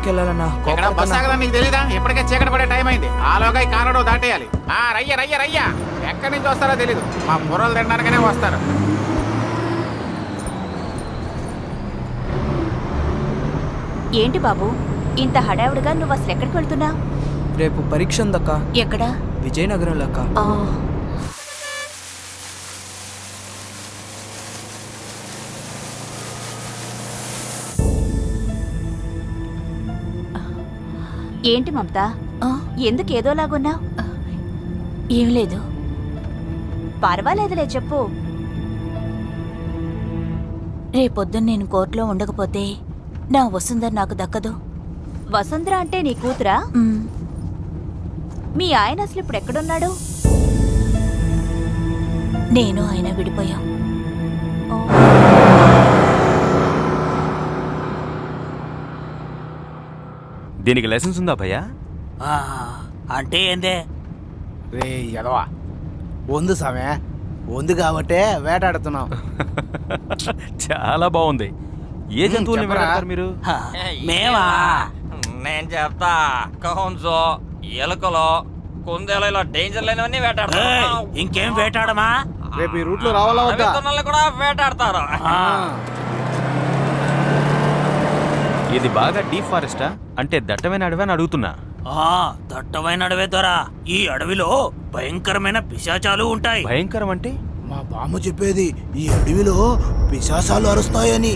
టైంకి వెళ్ళాలన్నా. ఇక్కడ బస్ ఆగదా నీకు తెలీదా? ఇప్పటికే చీకటి పడే టైం అయింది. ఆలోగా ఈ కారడో దాటేయాలి. రయ్య రయ్య రయ్య ఎక్కడి నుంచి వస్తారో తెలీదు. మా బుర్రలు తినడానికనే వస్తారు. ఏంటి బాబు ఇంత హడావుడిగా నువ్వు అసలు ఎక్కడికి వెళ్తున్నావు? రేపు పరీక్ష ఉందక్క. ఎక్కడా? విజయనగరంలో అక్క. ఏంటి మమత, ఎందుకు ఏదోలాగున్నావు? ఏం లేదు. పర్వాలేదులే చెప్పు. రేపొద్దున నేను కోర్టులో ఉండకపోతే నా వసుంధర నాకు దక్కదు. వసుంధర అంటే నీ కూతురా? మీ ఆయన అసలు ఇప్పుడు ఎక్కడున్నాడు? నేను ఆయన విడిపోయాం. దీనికి లైసెన్స్ ఉందా భయ్యా? అంటే ఏందే? రే ఎదవా వందు సామే, వందు కాబట్టే వేటాడుతున్నాం. చాలా బాగుంది. ఏ జంతువుల్ని వేటాడతారు మీరు? మేమా? నేను చెప్తా. కౌన్సో, ఎలుకలో, కుందేలు ఇలా డేంజర్ లేనివన్నీ వేటాడతారు. ఇంకేం వేటాడమా? రేపు ఈ రూట్ లో రావాలా వద్దా? కూడా వేటాడతారు. ఇది బాగా డీప్ ఫారెస్టా? అంటే దట్టమైన అడవి అని అడుగుతున్నా. దట్టమైన అడవే దొరా. ఈ అడవిలో భయంకరమైన పిశాచాలు ఉంటాయి. భయంకరం అంటే? మా బామ్మ చెప్పేది ఈ అడవిలో పిశాచాలు అరుస్తాయని.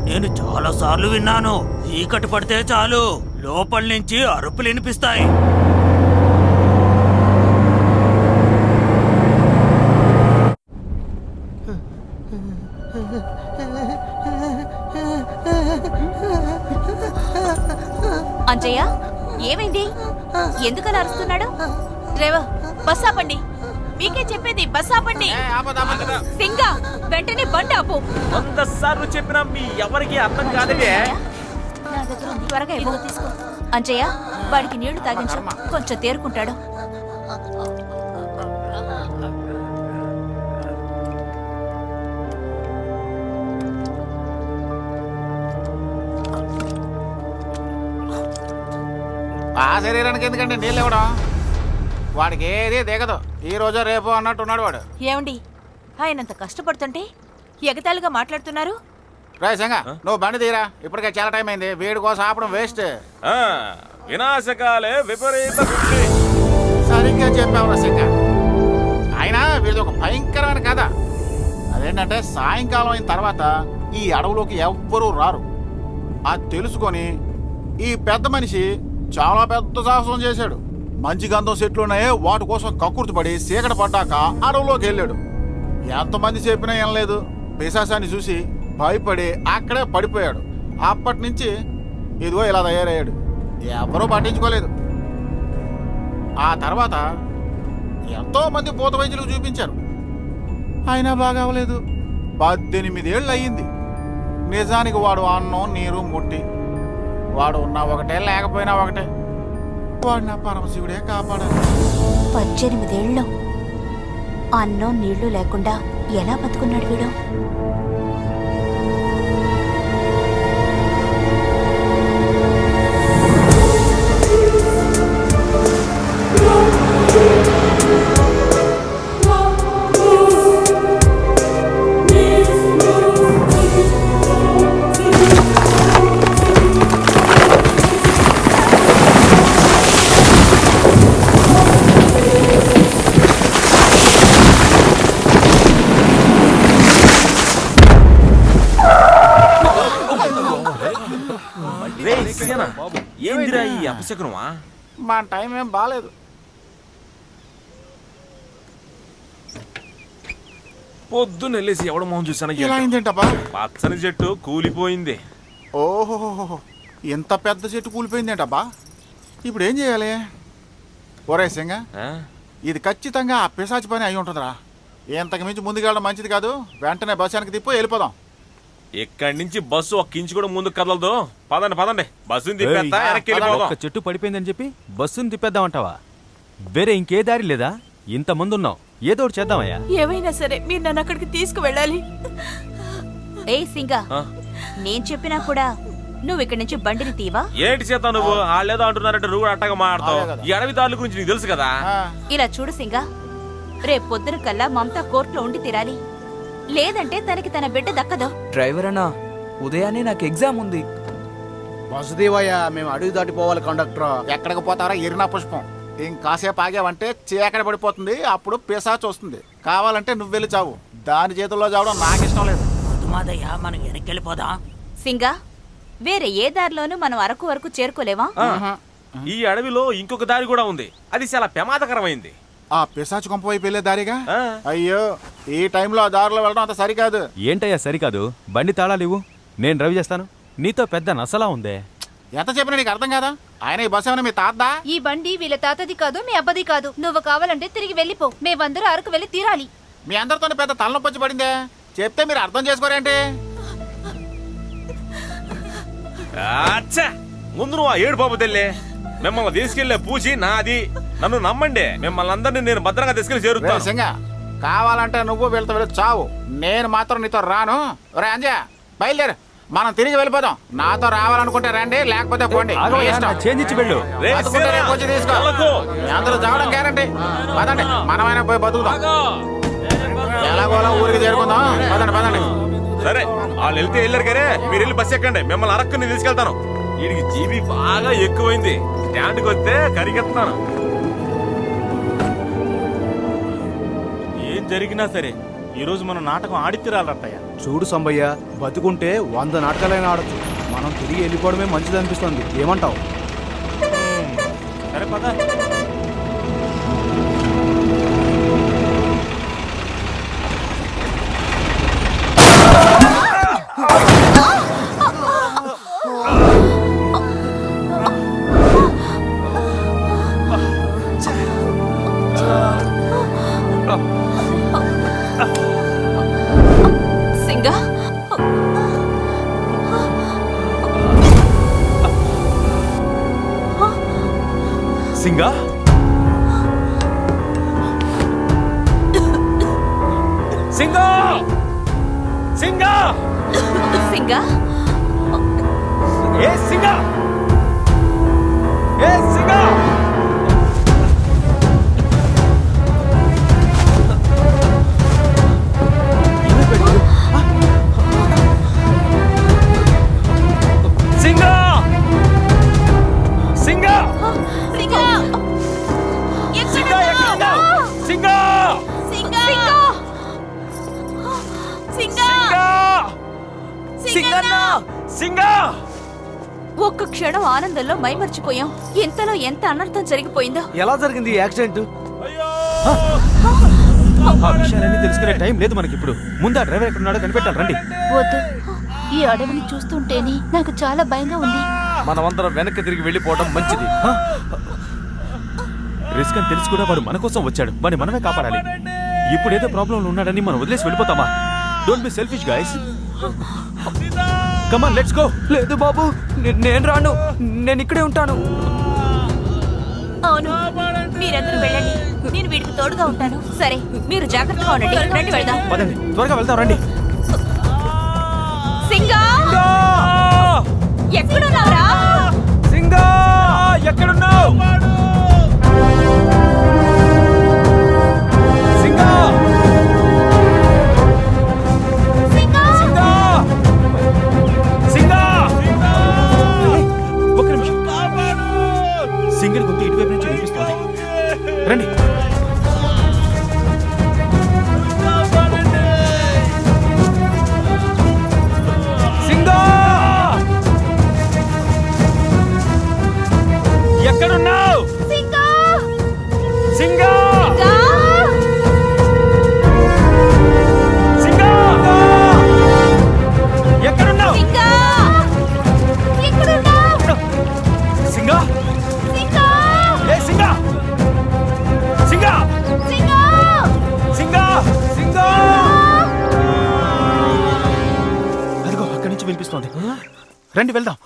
నేను చాలా సార్లు విన్నాను. చీకటి పడితే చాలు లోపల నుంచి అరుపులు వినిపిస్తాయి. అంజయ్య, ఏమైంది? ఎందుకలా అరుస్తున్నాడు? డ్రైవర్ బస్ ఆపండి. మీకే చెప్పేది, బస్ ఆపండి. సింగా వెంటనే బండి ఆపు. 100 సార్లు చెప్పినా మీ ఎవరికి అర్థం కాదే. త్వరగా ఇవ్వు. తీసుకో. అంజయ్య, వాడికి నీళ్లు తాగించు, కొంచెం తేరుకుంటాడు. ఆ శరీరానికి ఎందుకంటే నీళ్ళు ఇవ్వడం? వాడికి ఏది దిగదు. ఈ రోజు రేపు అన్నట్టున్నాడు వాడు. ఏమండి, ఆయనంత కష్టపడుతుంటే ఎగతాళిగా మాట్లాడుతున్నారు? రే సంగ, నువ్వు బండి తీరా. ఇప్పటికే చాలా టైం అయింది. వీడి కోసం ఆపడం వేస్ట్. వినాశకాలే విపరీత బుద్ధి. సరిగ్గా చెప్పావు సింగ. అయినా వీడిది ఒక భయంకరమైన కథ. అదేంటంటే సాయంకాలం అయిన తర్వాత ఈ అడవులోకి ఎవ్వరూ రారు. అది తెలుసుకొని ఈ పెద్ద మనిషి చాలా పెద్ద సాహసం చేశాడు. మంచి గంధం చెట్లు ఉన్నాయే, వాటి కోసం కక్కుర్తిపడి చీకటి పడ్డాక అడవులోకి వెళ్ళాడు. ఎంతమంది చెప్పినా ఏం లేదు. పిశాచాన్ని చూసి భయపడి అక్కడే పడిపోయాడు. అప్పటి నుంచి ఇదిగో ఇలా తయారయ్యాడు. ఎవరూ పట్టించుకోలేదు. ఆ తర్వాత ఎంతో మంది భూత వైద్యులకు చూపించారు, అయినా బాగా అవ్వలేదు. 18 ఏళ్ళు అయ్యింది. నిజానికి వాడు అన్నం నీరు ముట్టి, వాడు ఉన్నా ఒకటే లేకపోయినా ఒకటే. వాడు నా పరమశివుడే కాపాడాలి. 18 ఏళ్ళు అన్నం నీళ్లు లేకుండా ఎలా బతుకున్నాడు వీడు? ఏందిరా ఈ అపశకునమా? మా టైం ఏం బాలేదు. పొద్దున్న వెళ్ళేసి ఎవడ మొహం చూసాను. ఇలా అయిందేంటబ్బా? పచ్చని చెట్టు కూలిపోయింది. ఓహో, ఎంత పెద్ద చెట్టు కూలిపోయిందేంటబ్బా? ఇప్పుడు ఏం చేయాలి? ఒరే సింగ, ఇది ఖచ్చితంగా ఆ పిశాచి పని అయి ఉంటుందిరా. ఎంతకు మించి ముందుకెళ్ళడం మంచిది కాదు. వెంటనే బస్సానికి తిప్పి వెళ్ళిపోదాం. ఇక్కడి నుంచి బస్సు ఒక్క ఇంచు కూడా ముందుకు కదలదు. పదండి పదండి, బస్సుని తిప్పేస్తా, వెనక్కి వెళ్ళిపోదాం. ఒక చెట్టు పడిపోయిందని చెప్పి బస్సుని తిప్పేద్దామంటావా? వేరే ఇంకే దారి లేదా? ఇంతమంది ఉన్నాం, ఏదో ఒకటి చేద్దామయ్యా. ఏమైనా సరే మీరు నన్ను అక్కడికి తీసుకువెళ్ళాలి. ఏ సింగా, నేను చెప్పినా కూడా నువ్వు ఇక్కడి నుంచి బండిని తీవా? ఏంటి చేత నువ్వు వాళ్ళేదో అంటున్నారంటే నువ్వు కూడా అట్టగా మాట్లాడతావు. ఈ అడవి దారుల గురించి నీకు తెలుసు కదా. ఇలా చూడు సింగా, రేపు పొద్దున కల్లా మమత కోర్టులో ఉండి తీరాలి. లేదంటే తనకి తన బిడ్డ దక్కదు. డ్రైవర్ అన్నా, ఉదయాన్నే నాకు ఎగ్జామ్ ఉంది. వసుదేవయ్య మేము అడవి దాటిపోవాలి కండక్టర్. ఎక్కడికి పోతారా ఎరినా పుష్పం? ఇంకాసేపు ఆగావంటే చీకటి పడిపోతుంది, అప్పుడు పిశాచి వస్తుంది. కావాలంటే నువ్వు వెళ్ళి చావు, దాని చేతుల్లో చావడం నాకు ఇష్టం లేదు. మాదయ్య మనం వెనక్కెళ్ళిపోదా? సింగా, వేరే ఏ దారిలోనూ మనం అరకు వరకు చేరుకోలేవా? ఈ అడవిలో ఇంకొక దారి కూడా ఉంది, అది చాలా ప్రమాదకరమైంది. ఆ పిశాచి కొంప వైపు వెళ్ళే దారిగా? ఆ. అయ్యో, ఈ టైంలో ఆ దారిలో వెళ్ళడం అంత సరికాదు. ఏంటయ్యా సరికాదు? బండి తాళాలు ఇవ్వు, నేను డ్రైవ్ చేస్తాను. నీతో పెద్ద నసలా ఉందే. ఎంత చెప్పినా నీకు అర్థం కాదా? ఆయన ఈ బస్సు ఏమైనా మీ తాతదా? ఈ బండి వీళ్ళ తాతది కాదు, మీ అబ్బది కాదు. నువ్వు కావాలంటే తిరిగి వెళ్ళిపో, మేమందరూ అరకు వెళ్ళి తీరాలి. మీ అందరితో పెద్ద తలనొప్పి వచ్చి పడిందే, చెప్తే మీరు అర్థం చేసుకోరేంటి? అచ్చా, ముందు నువ్వు ఆ ఏడు బాబు తెల్లే. మిమ్మల్ని తీసుకెళ్లే పూచి నాది. నన్ను నమ్మండి, మిమ్మల్ని అందరినీ నేను భద్రంగా తీసుకెళ్లి చేరుతాను. సింగ, కావాలంటే నువ్వు వెళ్తా వెళ్ళి చావు, నేను మాత్రం నీతో రాను. రే అంజయ్, బయలుదేరు, మనం తిరిగి వెళ్ళిపోదాం. నాతో రావాలనుకుంటే రండి, లేకపోతే పోండి. మీ ఇష్టం. చేంజ్ ఇచ్చి వెళ్ళు. రే బతుకుంటే సీరా, రేపు వచ్చి తీసుకో. వెళ్ళకు. మీ అందరూ చావడం గ్యారంటీ. పదండి, మనమైనా పోయి బతుకుదాం. ఎలాగోలా ఊరికి చేరుకుందాం. పదండి పదండి. సరే, వాళ్ళు వెళ్తే వెళ్ళారు కానీ మీరు వెళ్ళి బస్ ఎక్కండి, మిమ్మల్ని అరకు నేను తీసుకెళ్తాను. వీడికి జీబీ బాగా ఎక్కువైంది, స్టాండ్కి వస్తే కరిగెత్తాను. ఏం జరిగినా సరే ఈ రోజు మనం నాటకం ఆడిత్తిరాలట్టయ్య. చూడు సంబయ్య, బతుకుంటే 100 నాటకాలైనా ఆడచ్చు. మనం తిరిగి వెళ్ళిపోవడమే మంచిది అనిపిస్తుంది. ఏమంటావు? సరే పద. సింగా, సింగా, సింగా, సింగా, సింగా, ఏ సింగా, ఏ సింగా. సింగా, సింగా, సింగా, సింగా, ఎక్కడున్నావ్? సింగా, సింగా, సింగా, సింగన్నా, సింగా. ఒక్క క్షణం ఆనందంలో మైమర్చిపోయాం. ఇంతలో ఎంత అనర్థం జరిగిపోయిందో. ఎలా జరిగింది ఈ యాక్సిడెంట్? ఆ విషయాలన్నీ తెలుసుకునే టైం లేదు మనకి ఇప్పుడు. ముందు ఆ డ్రైవర్ ఎక్కడున్నాడో కనిపెట్టాలి, రండి. వద్దు, ఈ అడవిని చూస్తుంటేనే నాకు చాలా భయంగా ఉంది. మనమందరం వెనక్కి తిరిగి వెళ్ళిపోవడం మంచిది. రిస్క్ అని తెలిసి కూడా వాడు మన కోసం వచ్చాడు, వాడిని మనమే కాపాడాలి. ఇప్పుడు ఏదో ప్రాబ్లంలో ఉన్నాడని మనం వదిలేసి వెళ్ళిపోతామా? Don't be selfish guys. Come on, let's go. లేదు బాబు, నేను రాను, నేను ఇక్కడే ఉంటాను. అవును, మీరందరూ వెళ్ళండి, నేను వీడికి తోడుగా ఉంటాను. సరే, మీరు జాగ్రత్తగా ఉండండి. రండి వెళ్దాం. పదండి, త్వరగా వెళ్దాం, రండి. సింగా, ఎక్కడున్నావురా? సింగా, ఎక్కడున్నావు? సింగా, సింగా, సింగా, సింగా. ఒక్క నిమిషం. సింగర్ గొంతు ఇటువైపు నుంచి వినిపిస్తోంది, రండి. సింగా, ఎక్కడున్నావు? సింగా, సింగా, సింగా, సింగా, ఎక్కడున్నావు? సింగా, ఎక్కడున్నావు? సింగా, సింగా, ఏ సింగా, సింగా, సింగా, సింగా, సింగా. అదిగో అక్కడి నుంచి వినిపిస్తోంది, రండి వెళ్దాం.